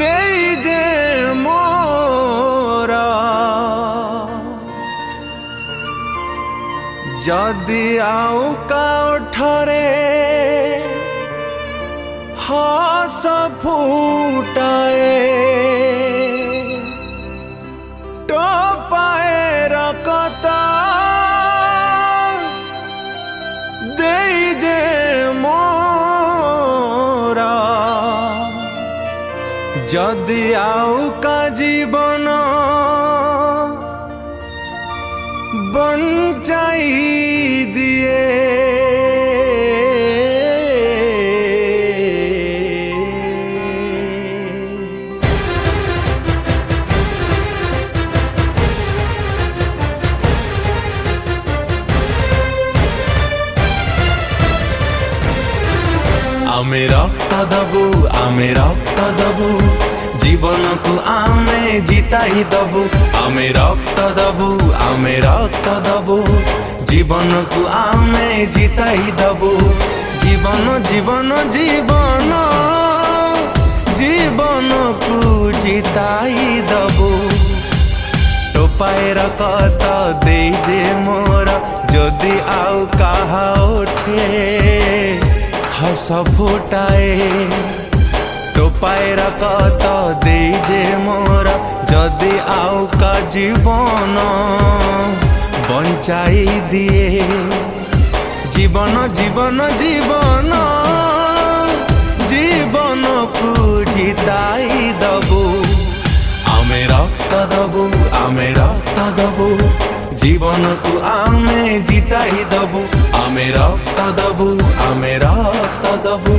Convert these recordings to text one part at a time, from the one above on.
देई जे मोरा जदि आउ काठरे हस फुटाए टोपाए रकता देई जे मोरा जदि आउ का जीवन बंचाई दिए आमे रक्त दबु आमे रक्त दबु जीवन को आमे जिताई दबु आमे रक्त दबु आमे रक्त दबु जीवन को आमे जिताई दबु जीवन जीवन जीवन जीवन को जिताई दबु टोपाए रकत दे जे मोरा जदि आउ कहा उठे हस फुटाए टोपाए रकत दे जे मोरा जदि आउ का जीवन बंचाई दिए जीवन जीवन जीवन जीवन को जिताई दबु आमे रक्त दबु आमे रक्त दबु जीवन को आमे जिताई दबु आमे रक्त दबु आमे रक्त दबु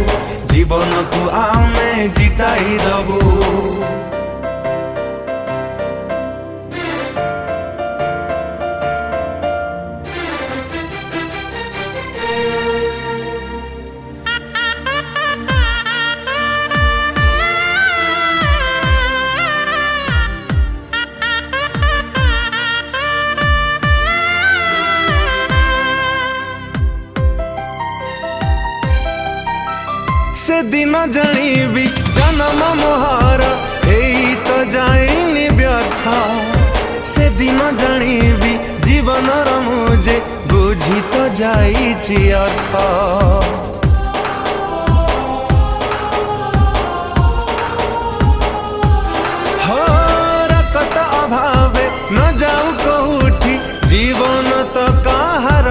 जीवन को आमे जिताई दबु से दिन जानिबी जन्म मोहर हेई तो जाइनी व्यथा से दिन जानिबी जीवन मुझे बुझी तो जाइछि अर्थ हो रकत अभावे न जाऊ कोठी जीवन तो कहार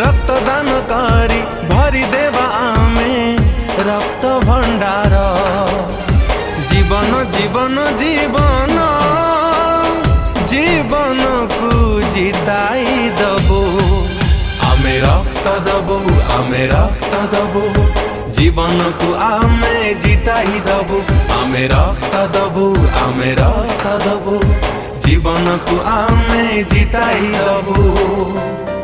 रक्तदान करी भरी देवा रक्त भंडार जीवन जीवन जीवन जीवन को जिताई दबु आमे रक्त दबु आमे रक्त दबु जीवन को आमे जिताई दबु आमे रक्त दबु आमे रक्त दबु जीवन को आमे जिताई दबु।